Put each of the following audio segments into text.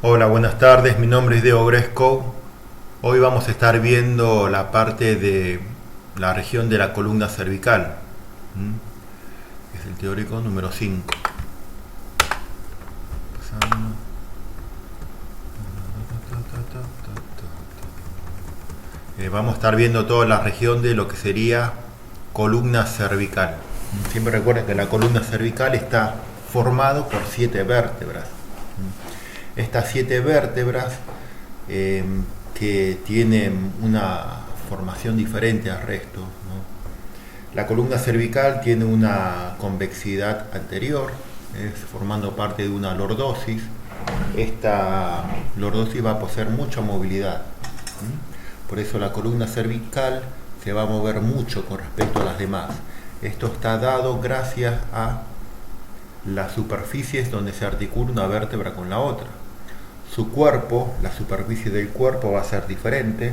Hola, buenas tardes. Mi nombre es Diego Gresco. Hoy vamos a estar viendo la parte de la región de la columna cervical. ¿Mm? Es el teórico número 5. Vamos a estar viendo toda la región de lo que sería columna cervical. Siempre recuerden que la columna cervical está formado por 7 vértebras. Estas 7 vértebras que tienen una formación diferente al resto, ¿no? La columna cervical tiene una convexidad anterior, formando parte de una lordosis. Esta lordosis va a poseer mucha movilidad. Por eso la columna cervical se va a mover mucho con respecto a las demás. Esto está dado gracias a las superficies donde se articula una vértebra con la otra. Su cuerpo, la superficie del cuerpo va a ser diferente,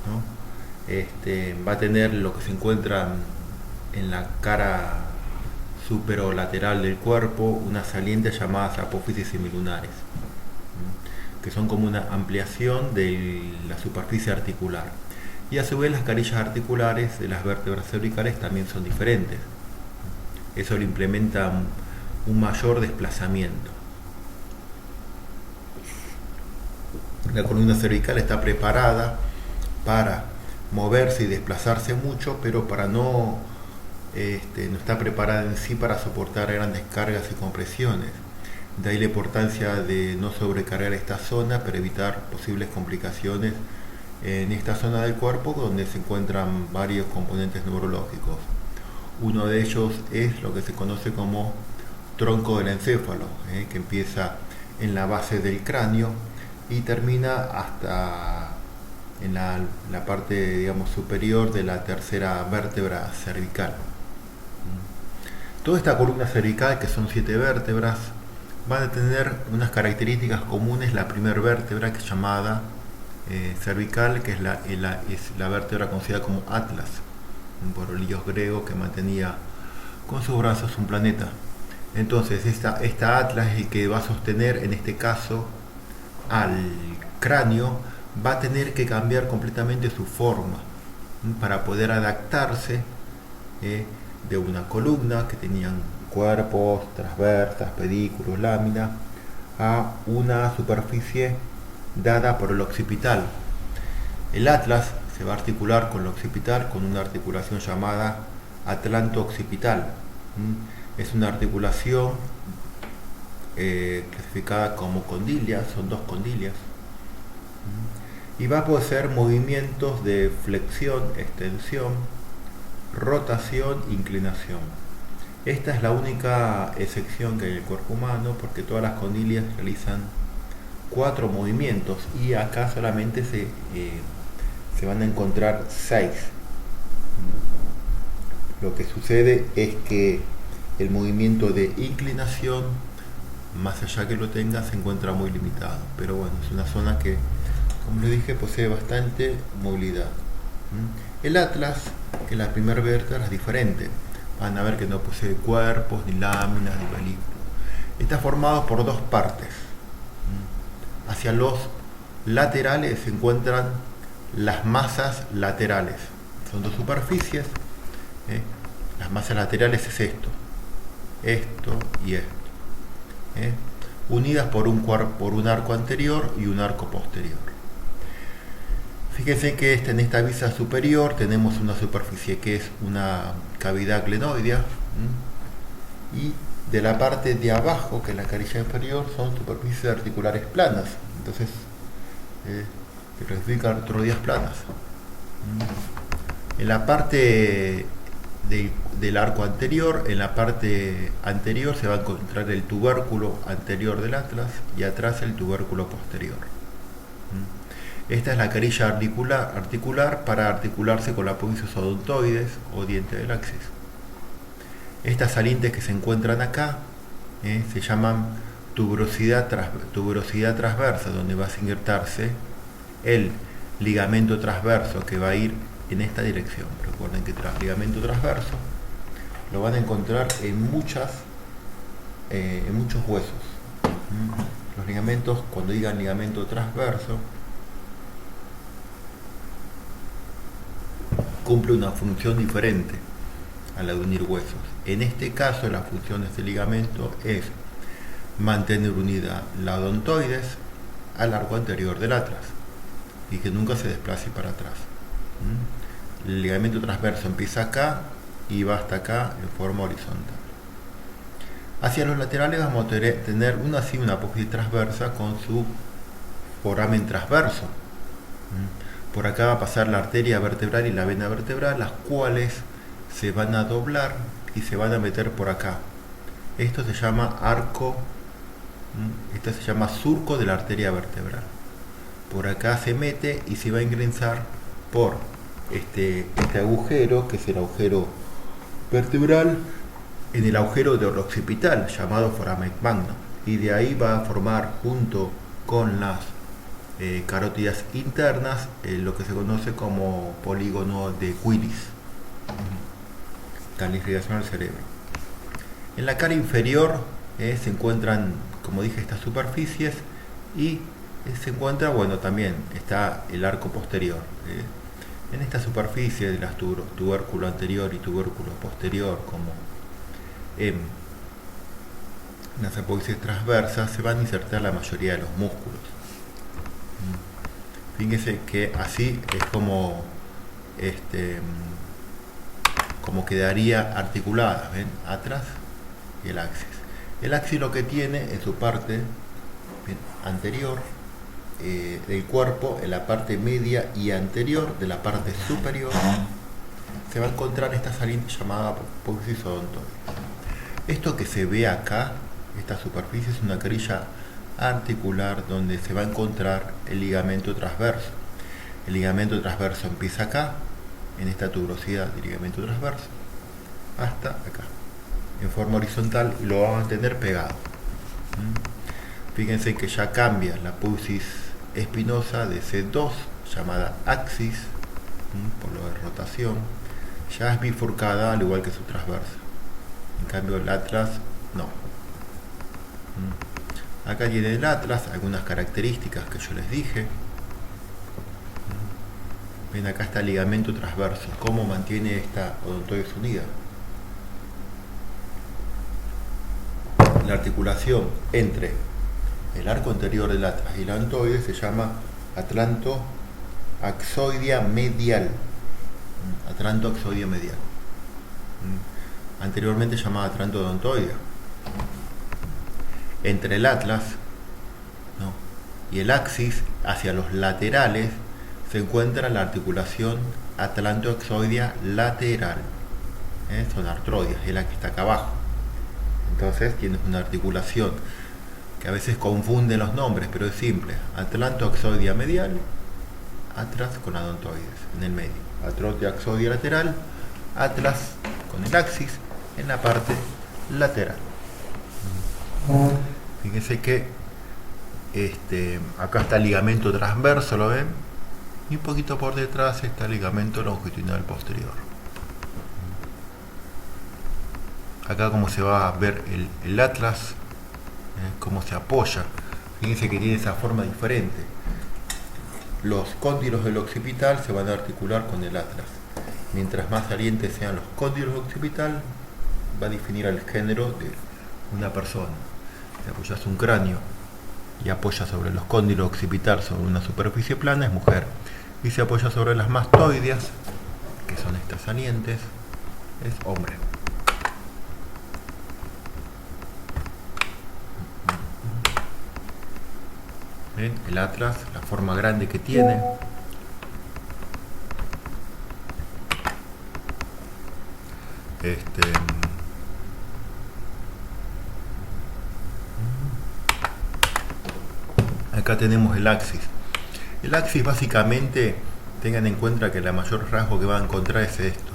¿no? Va a tener lo que se encuentra en la cara superolateral del cuerpo, unas salientes llamadas apófisis semilunares, que son como una ampliación de la superficie articular. Y a su vez las carillas articulares de las vértebras cervicales también son diferentes. Eso le implementa un mayor desplazamiento. La columna cervical está preparada para moverse y desplazarse mucho, pero no está preparada en sí para soportar grandes cargas y compresiones. De ahí la importancia de no sobrecargar esta zona para evitar posibles complicaciones en esta zona del cuerpo donde se encuentran varios componentes neurológicos. Uno de ellos es lo que se conoce como tronco del encéfalo, que empieza en la base del cráneo y termina hasta en la parte, digamos, superior de la tercera vértebra cervical. Toda esta columna cervical, que son 7 vértebras, van a tener unas características comunes. La primera vértebra, que es llamada cervical, que es la vértebra conocida como Atlas, por el dios griego que mantenía con sus brazos un planeta. Entonces esta Atlas es el que va a sostener, en este caso, al cráneo. Va a tener que cambiar completamente su forma para poder adaptarse de una columna que tenían cuerpos, transversas, pedículos, láminas, a una superficie dada por el occipital. El atlas se va a articular con el occipital con una articulación llamada atlanto-occipital. Es una articulación clasificada como condilias, son 2 condilias, y va a poseer movimientos de flexión, extensión, rotación, inclinación. Esta es la única excepción que hay en el cuerpo humano, porque todas las condilias realizan 4 movimientos y acá solamente se van a encontrar 6. Lo que sucede es que el movimiento de inclinación, más allá que lo tenga, se encuentra muy limitado, pero bueno, es una zona que, como les dije, posee bastante movilidad. El atlas, que es la primera vértebra, es diferente. Van a ver que no posee cuerpos, ni láminas, ni películas. Está formado por 2 partes. Hacia los laterales se encuentran las masas laterales. Son 2 superficies. Las masas laterales es esto y esto. Unidas por un arco anterior y un arco posterior. Fíjense que en esta vista superior tenemos una superficie que es una cavidad glenoidea, y de la parte de abajo, que es la carilla inferior, son superficies articulares planas. Entonces se clasifican rodillas planas. En la parte del arco anterior, en la parte anterior se va a encontrar el tubérculo anterior del atlas y atrás el tubérculo posterior. Esta es la carilla articular para articularse con la apófisis odontoides o diente del axis. Estas salientes que se encuentran acá se llaman tuberosidad transversa, donde va a insertarse el ligamento transverso que va a ir en esta dirección. Recuerden que el ligamento transverso lo van a encontrar en muchos huesos. Los ligamentos, cuando digan ligamento transverso, cumple una función diferente a la de unir huesos. En este caso, la función de este ligamento es mantener unida la odontoides al arco anterior del atlas y que nunca se desplace para atrás. El ligamento transverso empieza acá y va hasta acá en forma horizontal. Hacia los laterales vamos a tener una apófisis transversa con su foramen transverso. Por acá va a pasar la arteria vertebral y la vena vertebral, las cuales se van a doblar y se van a meter por acá. Esto se llama arco, esto se llama surco de la arteria vertebral. Por acá se mete y se va a ingresar por este agujero, que es el agujero vertebral, en el agujero del occipital llamado foramen magno, y de ahí va a formar junto con las carótidas internas lo que se conoce como polígono de Willis, canal irrigación al cerebro. En la cara inferior se encuentran, como dije, estas superficies, y se encuentra, bueno, también está el arco posterior. En esta superficie de las tubérculo anterior y tubérculo posterior, como en las apófisis transversas, se van a insertar la mayoría de los músculos. Fíjense que así es como quedaría articulada, ¿ven? Atrás y el axis. El axis lo que tiene en su parte anterior del cuerpo, en la parte media y anterior de la parte superior, se va a encontrar esta saliente llamada apófisis odontoides. Esto que se ve acá, esta superficie, es una carilla articular donde se va a encontrar el ligamento transverso. El ligamento transverso empieza acá, en esta tuberosidad del ligamento transverso, hasta acá, en forma horizontal, y lo va a mantener pegado. Fíjense que ya cambia la apófisis espinosa de C2, llamada axis, por lo de rotación, ya es bifurcada al igual que su transverso. En cambio el atlas no. Acá tiene el atlas algunas características que yo les dije. Ven, acá está el ligamento transverso, cómo mantiene esta odontoides unida. La articulación entre el arco anterior del atlas y la odontoide se llama atlantoaxoidea medial. Atlantoaxoidea medial. Anteriormente llamada atlantodontoidea. Entre el atlas, ¿no?, y el axis, hacia los laterales, se encuentra la articulación atlantoaxoidea lateral. Son artroides, es la que está acá abajo. Entonces tienes una articulación que a veces confunde los nombres, pero es simple: atlantoaxoidea medial, atlas con odontoides en el medio, atlantoaxoidea lateral, atlas con el axis en la parte lateral. Fíjense que acá está el ligamento transverso, ¿lo ven? Y un poquito por detrás está el ligamento longitudinal posterior. Acá como se va a ver el atlas, cómo se apoya. Fíjense que tiene esa forma diferente. Los cóndilos del occipital se van a articular con el atlas. Mientras más salientes sean los cóndilos del occipital, va a definir el género de una persona. Si apoyas un cráneo y apoya sobre los cóndilos occipital sobre una superficie plana, es mujer. Y si apoya sobre las mastoideas, que son estas salientes, es hombre. ¿Ven? El atlas, la forma grande que tiene. Acá tenemos el axis. El axis básicamente, tengan en cuenta que el mayor rasgo que van a encontrar es esto.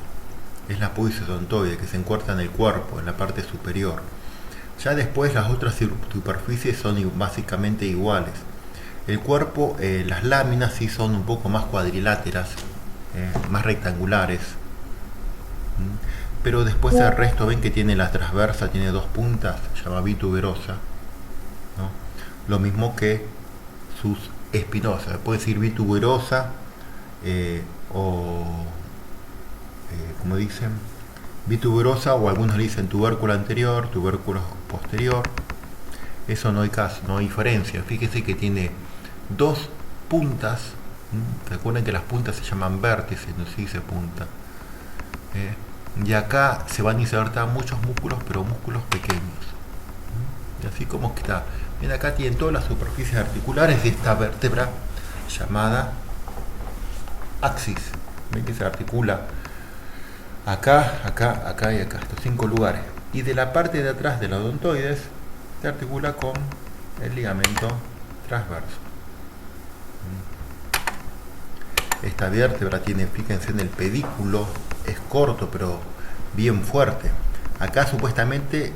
Es la apófisis odontoide, que se encuentra en el cuerpo, en la parte superior. Ya después las otras superficies son básicamente iguales. El cuerpo, las láminas sí son un poco más cuadriláteras, más rectangulares. Pero después el resto, ven que tiene la transversa, tiene dos puntas, se llama bituberosa, ¿no? lo mismo que sus espinosas. Puede decir bituberosa o, como dicen, bituberosa, o algunos le dicen tubérculo anterior, tubérculo posterior. Eso no hay caso, no hay diferencia. Fíjense que tiene dos puntas. Recuerden que las puntas se llaman vértices, no se dice punta. Y acá se van a insertar muchos músculos, pero músculos pequeños. Y así como que está. Bien, acá tienen todas las superficies articulares de esta vértebra llamada axis. Ven que se articula acá, acá, acá y acá, estos 5 lugares. Y de la parte de atrás de la odontoides se articula con el ligamento transverso. Esta vértebra tiene, fíjense en el pedículo, es corto pero bien fuerte. Acá supuestamente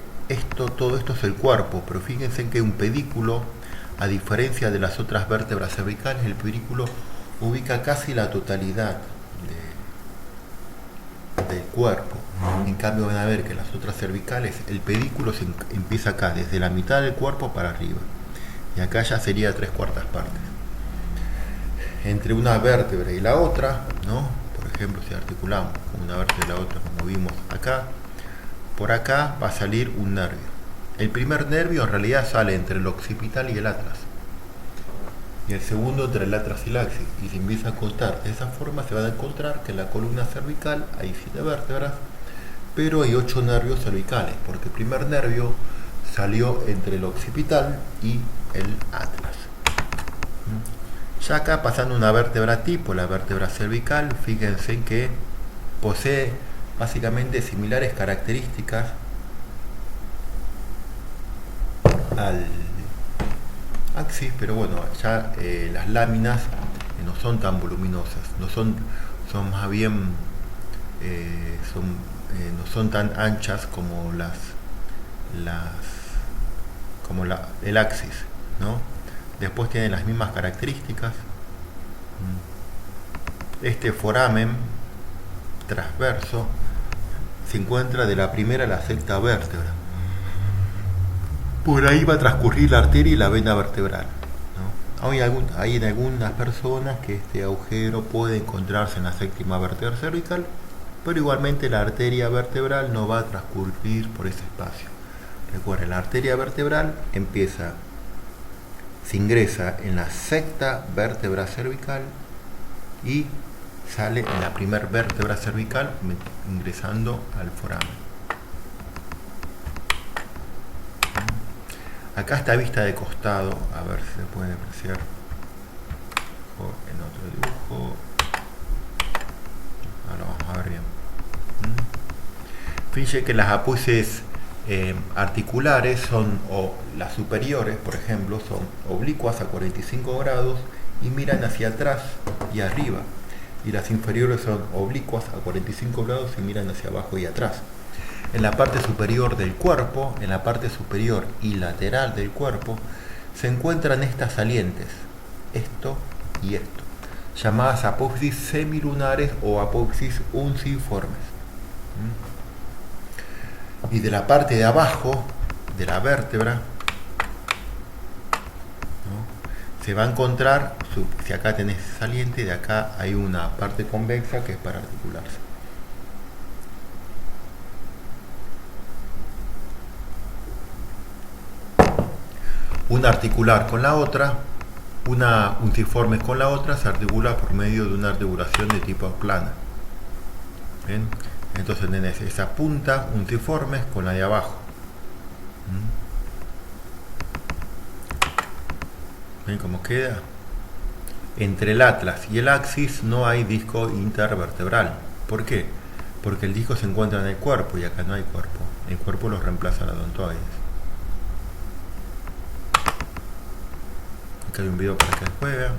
todo esto es el cuerpo, pero fíjense en que un pedículo, a diferencia de las otras vértebras cervicales, el pedículo ubica casi la totalidad del cuerpo. En cambio van a ver que las otras cervicales, el pedículo empieza acá, desde la mitad del cuerpo para arriba. Y acá ya sería 3/4 partes. Entre una vértebra y la otra, ¿no? Por ejemplo, si articulamos con una vértebra y la otra, como vimos acá, por acá va a salir un nervio. El primer nervio en realidad sale entre el occipital y el atlas. Y el segundo entre el atlas y el axis. Y si empieza a cortar de esa forma, se van a encontrar que en la columna cervical hay 7 vértebras, pero hay 8 nervios cervicales, porque el primer nervio salió entre el occipital y el atlas. Ya acá, pasando una vértebra tipo, la vértebra cervical, fíjense en que posee básicamente similares características al axis, pero bueno, ya las láminas no son tan voluminosas, son más bien no son tan anchas como el axis, ¿no? Después tienen las mismas características. Este foramen transverso se encuentra de la primera a la sexta vértebra. Por ahí va a transcurrir la arteria y la vena vertebral, ¿no? Hay en algunas personas que este agujero puede encontrarse en la séptima vértebra cervical, pero igualmente la arteria vertebral no va a transcurrir por ese espacio. Recuerden, la arteria vertebral se ingresa en la sexta vértebra cervical y sale en la primera vértebra cervical, ingresando al foramen. Acá está vista de costado, a ver si se puede apreciar en otro dibujo. Ahora vamos a ver bien. Fíjense que las apófisis articulares o las superiores, por ejemplo, son oblicuas a 45 grados y miran hacia atrás y arriba, y las inferiores son oblicuas a 45 grados y miran hacia abajo y atrás. En la parte superior del cuerpo, en la parte superior y lateral del cuerpo, se encuentran estas salientes, esto y esto, llamadas apófisis semilunares o apófisis unciformes. Y de la parte de abajo de la vértebra, ¿no?, se va a encontrar, si acá tenés saliente, de acá hay una parte convexa que es para articularse. Una articular con la otra, una unciforme con la otra, se articula por medio de una articulación de tipo plana. ¿Ven? Entonces tenés esa punta unciforme con la de abajo. ¿Ven cómo queda? Entre el atlas y el axis no hay disco intervertebral. ¿Por qué? Porque el disco se encuentra en el cuerpo y acá no hay cuerpo. El cuerpo lo reemplaza la odontoides. Acá hay un video para que después vean.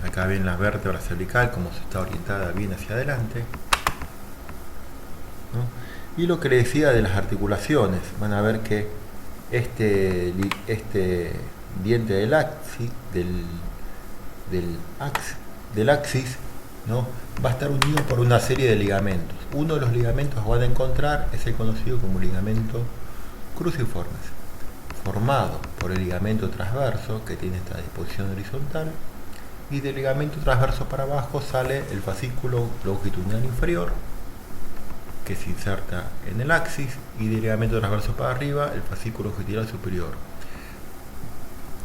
Acá ven la vértebra cervical, como se está orientada bien hacia adelante, ¿no? Y lo que les decía de las articulaciones, van a ver que este diente del axis, ¿no?, va a estar unido por una serie de ligamentos. Uno de los ligamentos que van a encontrar es el conocido como ligamento cruciformes. formado por el ligamento transverso, que tiene esta disposición horizontal, y del ligamento transverso para abajo sale el fascículo longitudinal inferior, que se inserta en el axis, y del ligamento transverso para arriba el fascículo longitudinal superior,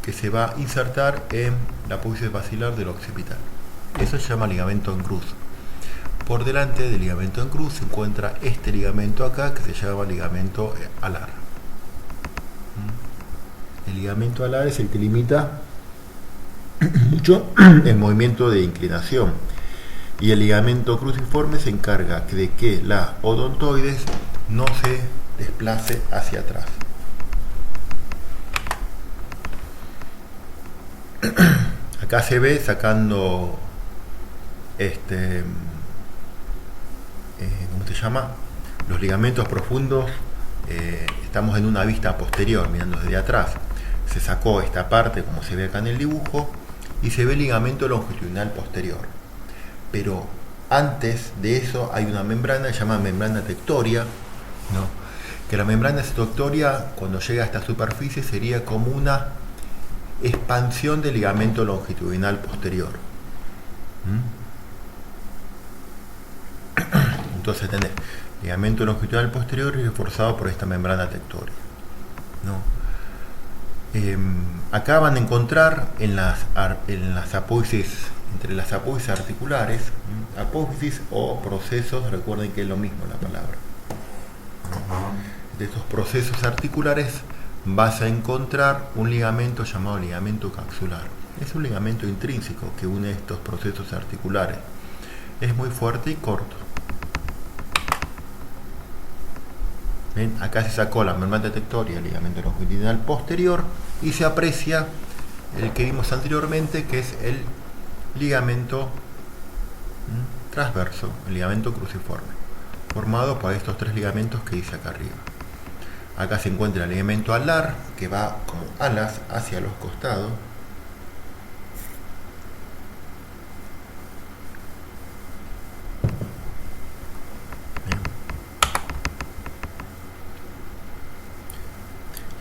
que se va a insertar en la apófisis basilar del occipital. Eso se llama ligamento en cruz. Por delante del ligamento en cruz se encuentra este ligamento acá, que se llama ligamento alar. El ligamento alar es el que limita mucho el movimiento de inclinación, y el ligamento cruciforme se encarga de que la odontoides no se desplace hacia atrás. Acá se ve sacando ¿cómo se llama? Los ligamentos profundos. Estamos en una vista posterior, mirando desde atrás. Se sacó esta parte, como se ve acá en el dibujo, y se ve el ligamento longitudinal posterior. Pero antes de eso hay una membrana que se llama membrana tectoria, ¿no? Que la membrana tectoria, cuando llega a esta superficie, sería como una expansión del ligamento longitudinal posterior. Entonces tenés ligamento longitudinal posterior y reforzado por esta membrana tectoria, ¿no? Acá van a encontrar en las apófisis, entre las apófisis articulares, apófisis o procesos, recuerden que es lo mismo la palabra. De estos procesos articulares vas a encontrar un ligamento llamado ligamento capsular. Es un ligamento intrínseco que une estos procesos articulares. Es muy fuerte y corto. ¿Ven? Acá se sacó la membrana tectoria, el ligamento longitudinal posterior, y se aprecia el que vimos anteriormente, que es el ligamento transverso, el ligamento cruciforme, formado por estos tres ligamentos que hice acá arriba. Acá se encuentra el ligamento alar, que va como alas hacia los costados.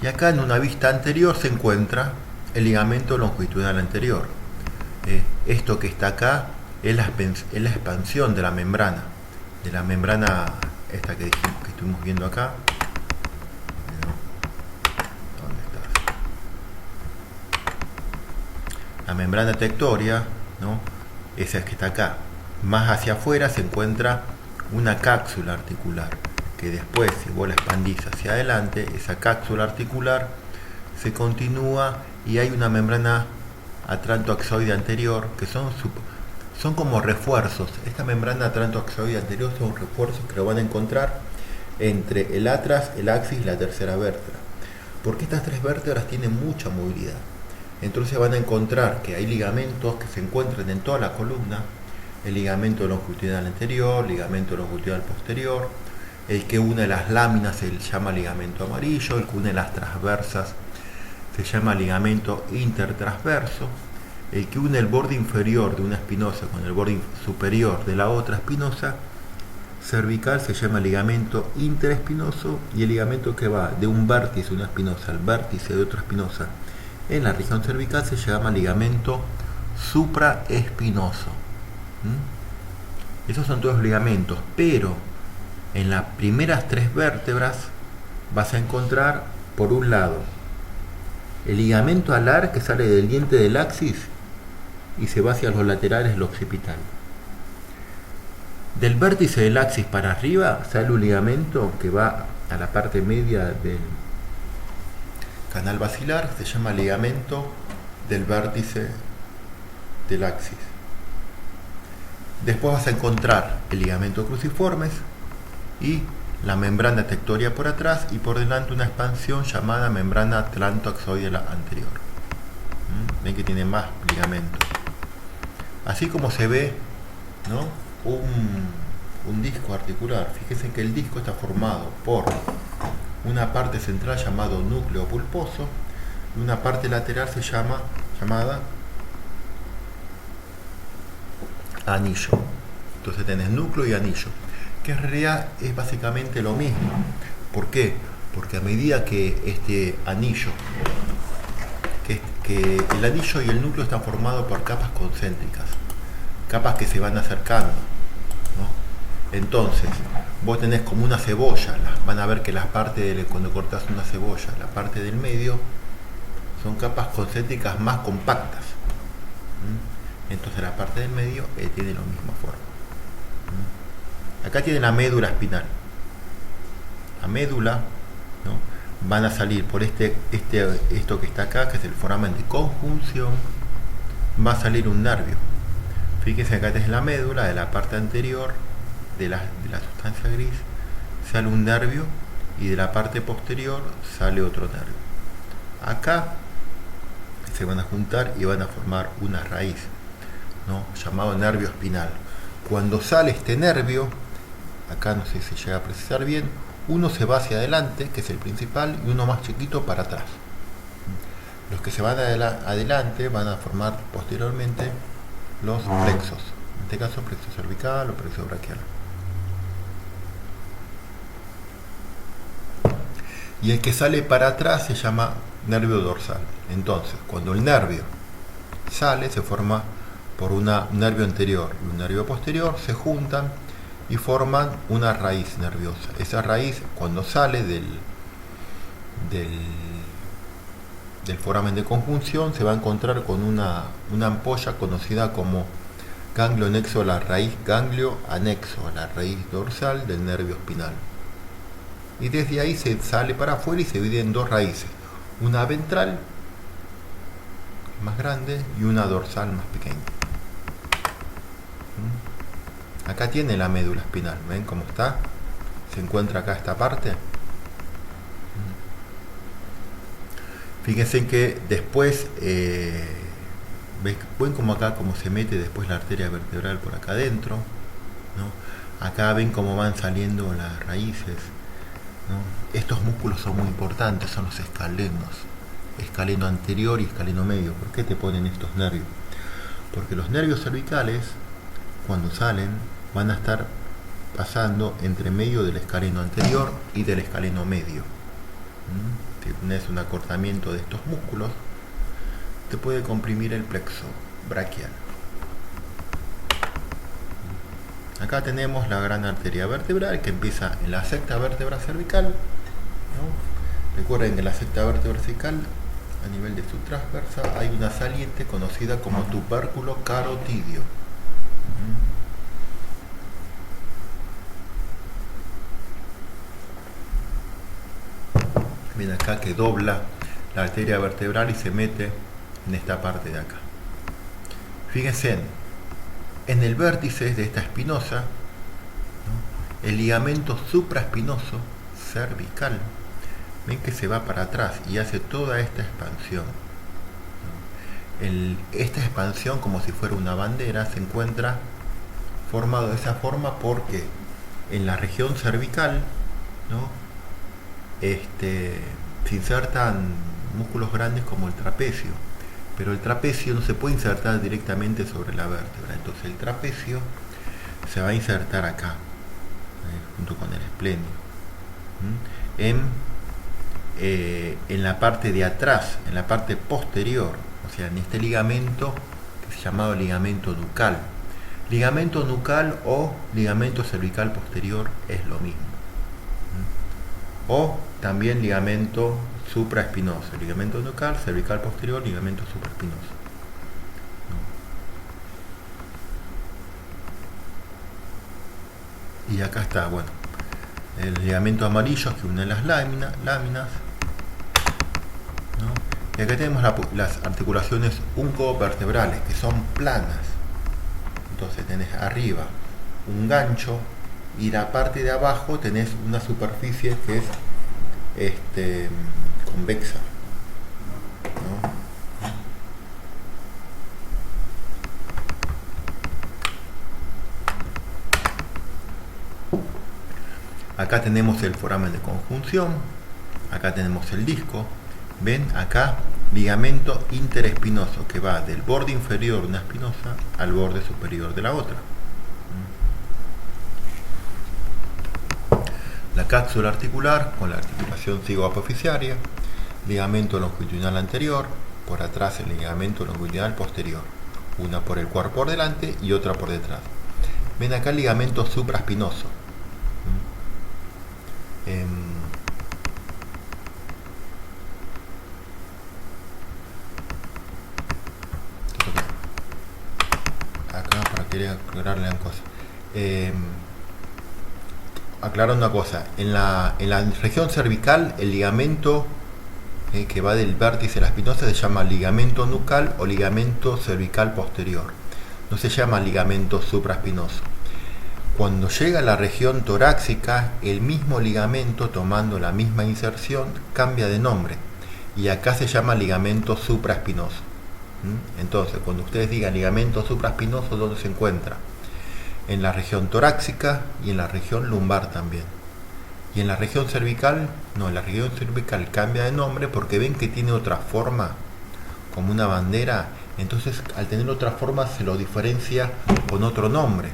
Y acá en una vista anterior se encuentra el ligamento longitudinal anterior. Esto que está acá es la expansión de la membrana esta que estuvimos viendo acá. ¿Dónde está? La membrana tectoria, ¿no? Esa es que está acá. Más hacia afuera se encuentra una cápsula articular, que después, si vos la expandís hacia adelante, esa cápsula articular se continúa y hay una membrana atlantoaxoide anterior, que son como refuerzos. Esta membrana atlantoaxoide anterior son refuerzos que lo van a encontrar entre el atras, el axis y la tercera vértebra, porque estas tres vértebras tienen mucha movilidad. Entonces van a encontrar que hay ligamentos que se encuentran en toda la columna: el ligamento longitudinal anterior, ligamento longitudinal posterior. El que une las láminas se llama ligamento amarillo, el que une las transversas se llama ligamento intertransverso, el que une el borde inferior de una espinosa con el borde superior de la otra espinosa cervical se llama ligamento interespinoso, y el ligamento que va de un vértice de una espinosa al vértice de otra espinosa en la región cervical se llama ligamento supraespinoso. Esos son todos ligamentos, pero en las primeras tres vértebras vas a encontrar, por un lado, el ligamento alar, que sale del diente del axis y se va hacia los laterales del occipital. Del vértice del axis para arriba sale un ligamento que va a la parte media del canal basilar, se llama ligamento del vértice del axis. Después vas a encontrar el ligamento cruciformes y la membrana tectoria por atrás, y por delante una expansión llamada membrana atlantoaxoide anterior. Ven que tiene más ligamentos. Así como se ve, ¿no?, un disco articular. Fíjense que el disco está formado por una parte central llamado núcleo pulposo y una parte lateral llamada anillo. Entonces tenés núcleo y anillo, que en realidad es básicamente lo mismo. ¿Por qué? porque a medida que este anillo, que el anillo y el núcleo están formados por capas concéntricas, capas que se van acercando, ¿no? Entonces, vos tenés como una cebolla, van a ver que las partes, cuando cortás una cebolla, la parte del medio, son capas concéntricas más compactas. Entonces la parte del medio tiene la misma forma. Acá tiene la médula espinal. La médula, ¿no? Van a salir por esto que está acá, que es el foramen de conjunción, va a salir un nervio. Fíjense, acá tenés la médula, de la parte anterior de la sustancia gris sale un nervio y de la parte posterior sale otro nervio. Acá se van a juntar y van a formar una raíz, ¿no? Llamado nervio espinal. Cuando sale este nervio, acá no sé si llega a precisar bien, uno se va hacia adelante, que es el principal, y uno más chiquito para atrás. Los que se van adelante van a formar posteriormente los plexos, en este caso plexo cervical o plexo braquial. Y el que sale para atrás se llama nervio dorsal. Entonces, cuando el nervio sale, se forma por un nervio anterior y un nervio posterior, se juntan y forman una raíz nerviosa. Esa raíz, cuando sale del foramen de conjunción, se va a encontrar con una ampolla conocida como ganglio anexo a la raíz, ganglio anexo a la raíz dorsal del nervio espinal. Y desde ahí se sale para afuera y se divide en dos raíces, una ventral más grande y una dorsal más pequeña. Acá tiene la médula espinal, ¿ven cómo está? Se encuentra acá esta parte. Fíjense que después, ven como acá como se mete después la arteria vertebral por acá adentro, ¿no? Acá ven cómo van saliendo las raíces, ¿no? Estos músculos son muy importantes, son los escalenos, escaleno anterior y escaleno medio. ¿Por qué te ponen estos nervios? Porque los nervios cervicales, cuando salen, van a estar pasando entre medio del escaleno anterior y del escaleno medio. Si tienes un acortamiento de estos músculos, te puede comprimir el plexo braquial. Acá tenemos la gran arteria vertebral que empieza en la sexta vértebra cervical, ¿no? Recuerden que en la sexta vértebra cervical, a nivel de su transversa, hay una saliente conocida como tubérculo carotidio. Ven acá que dobla la arteria vertebral y se mete en esta parte de acá. Fíjense en el vértice de esta espinosa, ¿no? El ligamento supraespinoso cervical, ven que se va para atrás y hace toda esta expansión, ¿no? Esta expansión, como si fuera una bandera, se encuentra formado de esa forma porque en la región cervical, ¿no? Se insertan músculos grandes como el trapecio, pero el trapecio no se puede insertar directamente sobre la vértebra. Entonces el trapecio se va a insertar acá, junto con el esplenio, en la parte de atrás, en la parte posterior, o sea, en este ligamento que se llama ligamento nucal. Ligamento nucal o ligamento cervical posterior es lo mismo. O también ligamento supraespinoso, ligamento nucal, cervical posterior, ligamento supraespinoso. Y acá está, bueno, el ligamento amarillo que une las láminas, ¿no? Y acá tenemos las articulaciones uncovertebrales, que son planas. Entonces tenés arriba un gancho y la parte de abajo tenés una superficie que es convexa, ¿no? Acá tenemos el foramen de conjunción, acá tenemos el disco, ven acá ligamento interespinoso que va del borde inferior de una espinosa al borde superior de la otra. la cápsula articular con la articulación cigoapoficiaria, ligamento longitudinal anterior, por atrás el ligamento longitudinal posterior, una por el cuerpo por delante y otra por detrás. Ven acá el ligamento supraespinoso. Acá para querer aclararle una cosa. Aclarar una cosa, en la región cervical el ligamento que va del vértice de la espinosa se llama ligamento nucal o ligamento cervical posterior, no se llama ligamento supraespinoso. Cuando llega a la región torácica, el mismo ligamento, tomando la misma inserción, cambia de nombre y acá se llama ligamento supraespinoso. Entonces, cuando ustedes digan ligamento supraespinoso, ¿dónde se encuentra? En la región torácica y en la región lumbar también. Y en la región cervical, no, la región cervical cambia de nombre porque ven que tiene otra forma, como una bandera. Entonces, al tener otra forma, se lo diferencia con otro nombre.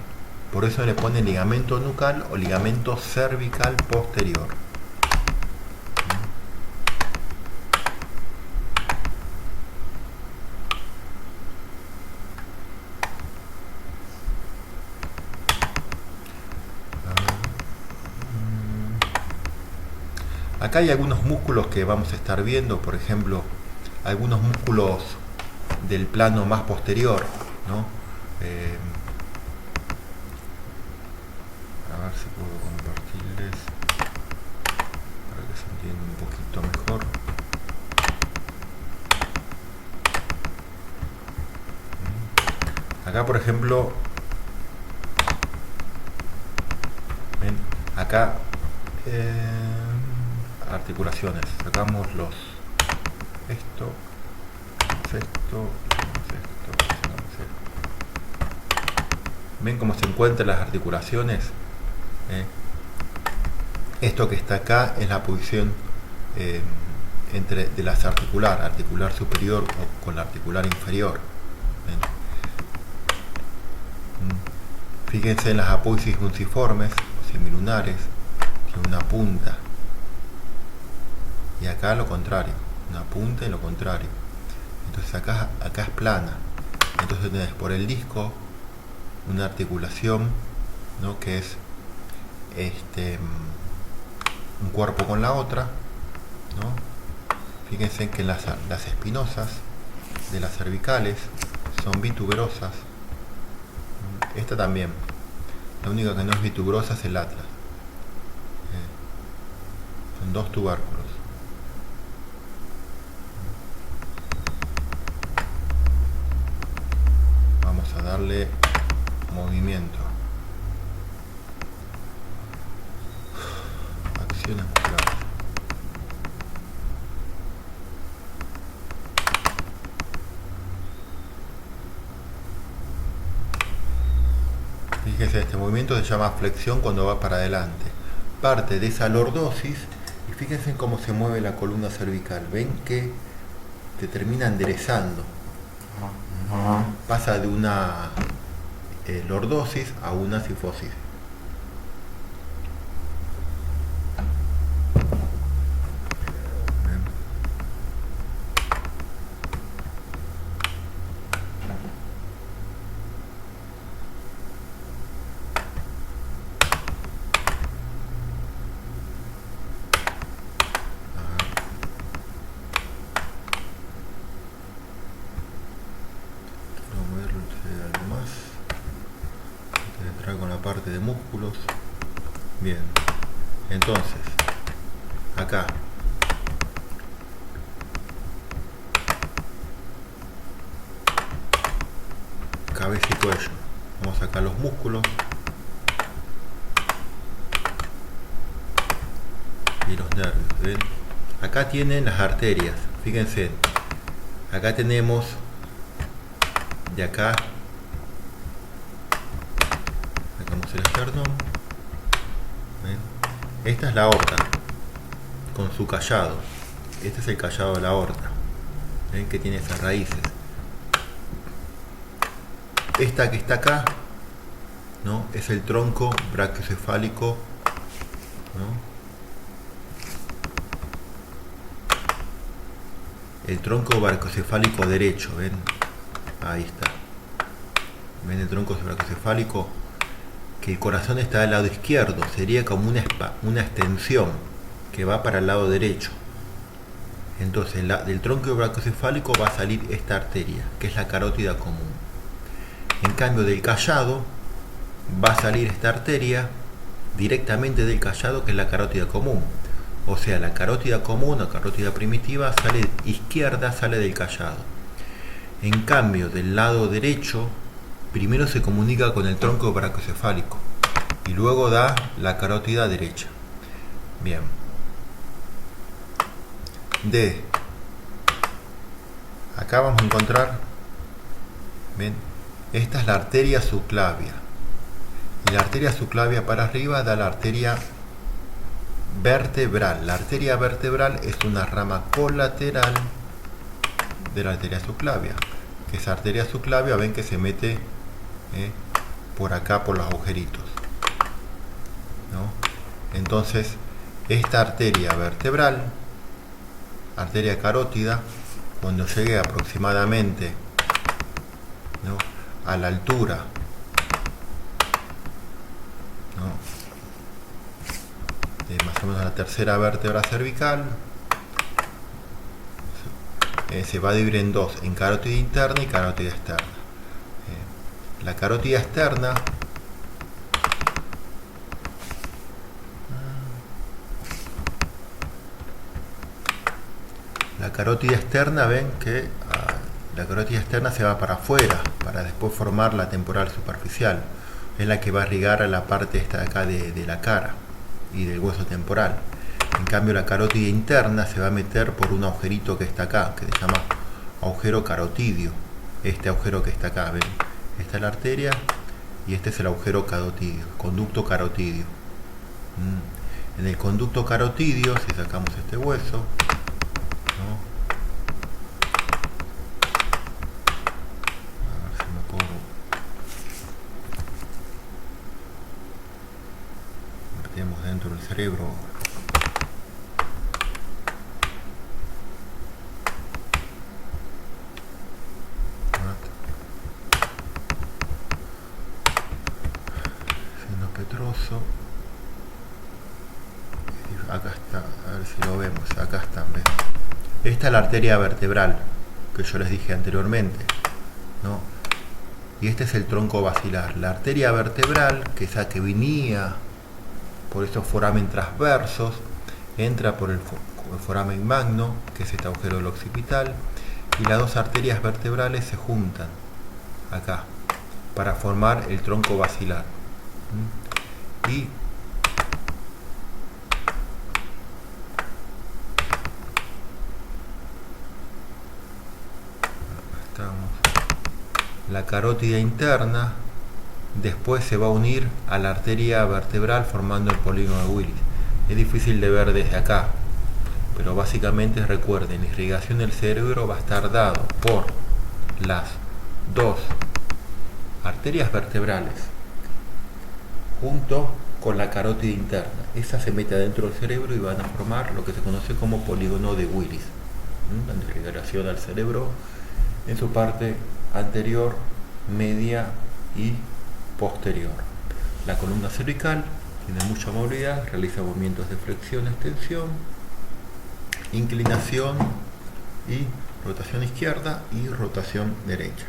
Por eso le ponen ligamento nucal o ligamento cervical posterior. Acá hay algunos músculos que vamos a estar viendo, por ejemplo, algunos músculos del plano más posterior, ¿no? A ver si puedo compartirles para que se entienda un poquito mejor. Acá, por ejemplo, ven, acá articulaciones, sacamos esto, ven cómo se encuentran las articulaciones. Esto que está acá es la posición de las articular superior o con la articular inferior. Fíjense en las apófisis funciformes o semilunares, tiene una punta. Y acá lo contrario, una punta y lo contrario. Entonces acá es plana. Entonces tenés por el disco una articulación, ¿no? Que es un cuerpo con la otra, ¿no? Fíjense que las espinosas de las cervicales son bituberosas. Esta también. La única que no es bituberosa es el atlas. Son dos tubérculos. Vamos a darle movimiento. Acciones musculares. Fíjese, este movimiento se llama flexión cuando va para adelante. Parte de esa lordosis y fíjense cómo se mueve la columna cervical. Ven que se termina enderezando. Pasa de una lordosis a una cifosis. Con la parte de músculos. Bien, entonces acá cabeza y cuello, vamos a sacar los músculos y los nervios. ¿Ven? Acá tienen las arterias, fíjense, acá tenemos de acá el esternón. ¿Ven? Esta es la aorta con su callado. Este es el callado de la aorta. ¿Ven? Que tiene esas raíces. Esta que está acá, ¿no? Es el tronco brachiocefálico, ¿no? el tronco brachiocefálico derecho, ¿ven? Ahí está. ¿Ven el tronco brachiocefálico? Que el corazón está del lado izquierdo, sería como una extensión que va para el lado derecho. Entonces del tronco brachiocefálico va a salir esta arteria, que es la carótida común. En cambio del callado va a salir esta arteria directamente del callado, que es la carótida común. O sea, la carótida común o carótida primitiva sale izquierda, sale del callado. En cambio del lado derecho, primero se comunica con el tronco brachiocefálico y luego da la carótida derecha. Bien. Acá vamos a encontrar, ¿ven? Esta es la arteria subclavia. Y la arteria subclavia para arriba da la arteria vertebral. La arteria vertebral es una rama colateral de la arteria subclavia. Que esa arteria subclavia, ven que se mete por acá, por los agujeritos, ¿no? Entonces, esta arteria vertebral, arteria carótida, cuando llegue aproximadamente, ¿no?, a la altura, ¿no?, de más o menos la tercera vértebra cervical, se va a dividir en dos, en carótida interna y carótida externa. La carótida externa ven que la carótida externa se va para afuera para después formar la temporal superficial. Es la que va a irrigar a la parte esta de acá de la cara y del hueso temporal. En cambio la carótida interna se va a meter por un agujerito que está acá, que se llama agujero carotidio. Este agujero que está acá, ven, esta es la arteria y este es el agujero carotidio, conducto carotidio. En el conducto carotidio, si sacamos este hueso, ¿no?, a ver si me puedo, metemos dentro del cerebro. Petroso. Acá está, a ver si lo vemos, acá está, ¿ves? Esta es la arteria vertebral que yo les dije anteriormente, ¿no? Y este es el tronco basilar. La arteria vertebral, que es la que venía por estos foramen transversos, entra por el foramen magno, que es este agujero del occipital, y las dos arterias vertebrales se juntan acá para formar el tronco basilar. Y la carótida interna después se va a unir a la arteria vertebral formando el polígono de Willis. Es difícil de ver desde acá, pero básicamente recuerden, la irrigación del cerebro va a estar dado por las dos arterias vertebrales junto con la carótida interna. Esa se mete adentro del cerebro y van a formar lo que se conoce como polígono de Willis. La irrigación al cerebro en su parte anterior, media y posterior. La columna cervical tiene mucha movilidad, realiza movimientos de flexión, extensión, inclinación y rotación izquierda y rotación derecha.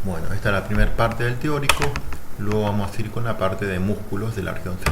Bueno, esta es la primera parte del teórico. Luego vamos a ir con la parte de músculos de la región cerebral.